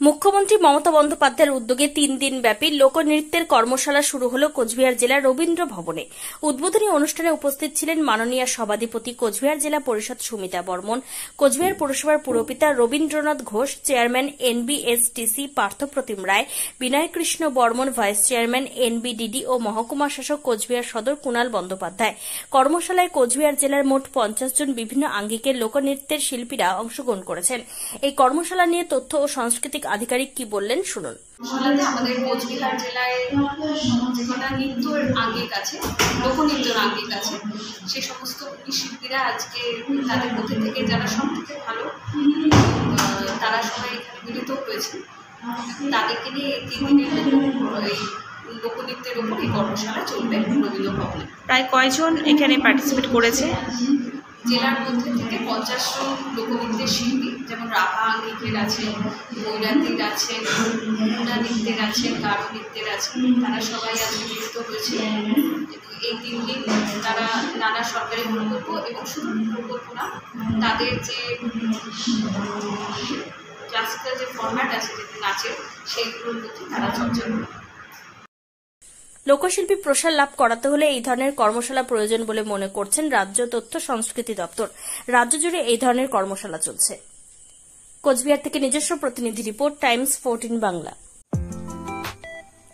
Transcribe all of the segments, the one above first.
মুখ্যমন্ত্রী মমতা বন্দ্যোপাধ্যায়ের উদ্যোগে 3 দিন ব্যাপী লোকনৃত্যের কর্মশালা শুরু হল কোচবিহার জেলার রবীন্দ্র ভবনে। উদ্বোধনী অনুষ্ঠানে উপস্থিত ছিলেন মাননীয় সভাধিপতি কোচবিহার জেলা পরিষদ সুমিতা বর্মন, কোচবিহার পৌরসভার পুরপিতা রবীন্দ্রনাথ ঘোষ, চেয়ারম্যান এনবিএসটিসি পার্থপ্রতিম রায়, Binoy Krishna Barman, vice chairman NBDD ও মহকুমা শাসক কোচবিহার সদর কুণাল বন্দ্যোপাধ্যায়। কর্মশালায় কোচবিহার জেলার মোট 50 জন বিভিন্ন আঙ্গিকের লোকনৃত্যের শিল্পীরা অংশগ্রহণ করেছেন। এই কর্মশালা নিয়ে তথ্য ও সাংস্কৃতিক আধিকারিক কি বললেন শুনুন। আমাদের কোচবিহার জেলায় যে কটা নৃত্যের আঙ্গিক আছে, লোকনৃত্যের আঙ্গিক আছে, সেই সমস্ত শিল্পীরা আজকে তাদের মধ্যে থেকে যারা সব থেকে ভালো তারা সবাই এখানে মিলিত হয়েছে। তাদেরকে নিয়ে 3 দিনের এই লোকনৃত্যের উপর এই কর্মশালা চলবে রবীন্দ্র ভবনে। প্রায় কয়জন এখানে পার্টিসিপেট করেছে? জেলার মধ্যে থেকে 50 জন লোকনৃত্যের শিল্পী, যেমন রাভা আঙ্গিকের আছে, বৈরান্তির আছে, মুন্ডা নৃত্যের আছে, গারো নৃত্যের আছে, তারা সবাই আজকে মিলিত হয়েছে। এই 3 দিন তারা নানা সরকারি প্রকল্প এবং শুধু প্রকল্প না, তাদের যে ক্লাসিক্যাল যে ফরম্যাট আছে যে নাচের, সেইগুলোর প্রতি তারা চর্চা করে। লোকশিল্পী প্রসার লাভ করাতে হলে এই ধরনের কর্মশালা প্রয়োজন বলে মনে করছেন রাজ্য তথ্য সংস্কৃতি দপ্তর। রাজ্য জুড়ে এই ধরনের কর্মশালা চলছে। কোচবিহার থেকে নিজস্ব প্রতিনিধি report, Times 14 Bangla.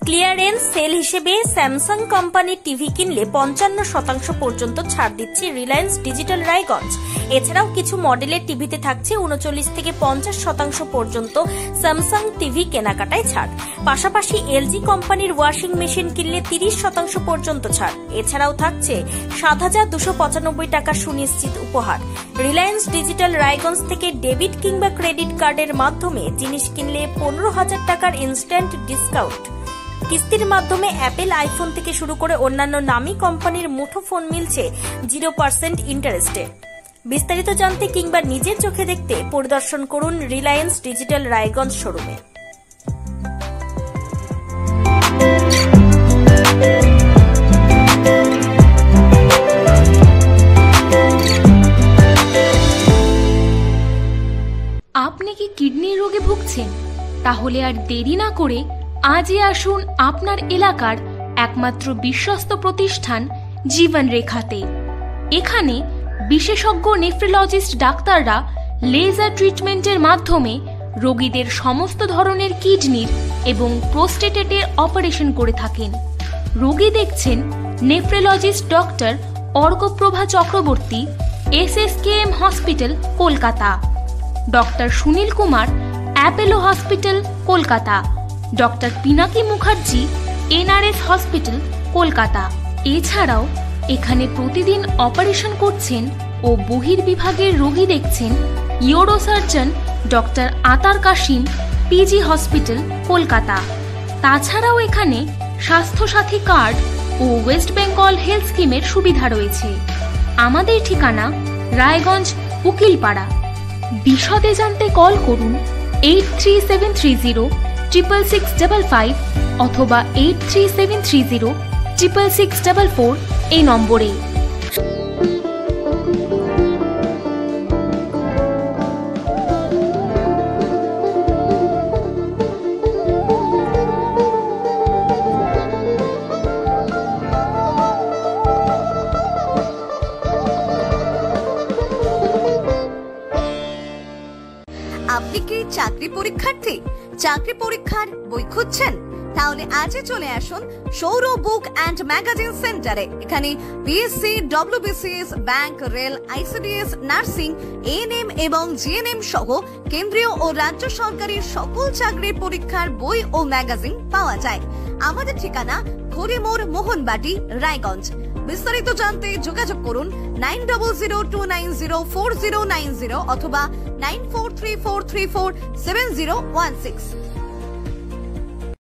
Clearance sale হিসেবে স্যামসাং কোম্পানির টিভি কিনলে 55% পর্যন্ত ছাড় দিচ্ছে রিলায়েন্স ডিজিটাল রায়গঞ্জ। এছাড়াও কিছু মডেলের টিভিতে থাকছে 39 থেকে 50% পর্যন্ত স্যামসাং টিভি কেনাকাটায় ছাড়। পাশাপাশি এলজি কোম্পানির ওয়াশিং মেশিন কিনলে 30% পর্যন্ত ছাড়। এছাড়াও থাকছে 7,295 টাকা সুনিশ্চিত উপহার। রিলায়েন্স ডিজিটাল রায়গঞ্জ থেকে ডেবিট কিংবা ক্রেডিট কার্ডের মাধ্যমে জিনিস কিনলে 15,000 টাকার ইনস্ট্যান্ট ডিসকাউন্ট। কিস্তির মাধ্যমে অ্যাপেল আইফোন থেকে শুরু করে অন্যান্য নামী কোম্পানির মুঠোফোন মিলছে 0% ইন্টারেস্টে। বিস্তারিত জানতে কিংবা নিজের চোখে দেখতে পরিদর্শন করুন রিলায়েন্স ডিজিটাল রায়গঞ্জ শোরুমে। আপনি কি কিডনি রোগে ভুগছেন? তাহলে আর দেরি না করে আজই আসুন আপনার এলাকার একমাত্র বিশ্বস্ত প্রতিষ্ঠান জীবন রেখাতে। এখানে বিশেষজ্ঞ নেফ্রোলজিস্ট ডাক্তাররা লেজার ট্রিটমেন্টের মাধ্যমে রোগীদের সমস্ত ধরনের কিডনির এবং প্রোস্টেটের অপারেশন করে থাকেন। রোগী দেখছেন nephrologist doctor Arkaprava Chakraborty, SSKM hospital, Kolkata. Doctor Sunil Kumar, Apollo hospital, Kolkata. Doctor Pinaki Mukherjee, NRS hospital, Kolkata. এছাড়াও এখানে প্রতিদিন অপারেশন করছেন ও বহির্বিভাগের রোগী দেখছেন ইউরোসার্জন ডক্টর আতার কাশিম, PG হসপিটাল, কলকাতা। তাছাড়াও এখানে স্বাস্থ্যসাথী কার্ড ও ওয়েস্ট বেঙ্গল হেলথ স্কিমের সুবিধা রয়েছে। আমাদের ঠিকানা রায়গঞ্জ, উকিলপাড়া। বিশদে জানতে কল করুন 8373066655 অথবা 8373066644 এই নম্বরে। আপনি কি চাকরি পরীক্ষার্থী? চাকরি পরীক্ষার বই খুঁজছেন? তাহলে আজই চলে আসুন সৌরভ বুক অ্যান্ড ম্যাগাজিন সেন্টারে। এখানে BSc, WBCS, bank, rail, ICDS, nursing, ANM এবং GNM সহ কেন্দ্রীয় ও রাজ্য সরকারের সকল চাকরির পরীক্ষার বই ও ম্যাগাজিন পাওয়া যায়। আমাদের ঠিকানা খড়িমোড়, মোহনবাটি, রায়গঞ্জ। বিস্তারিত জানতে যোগাযোগ করুন 9002904090 অথবা 9434347016।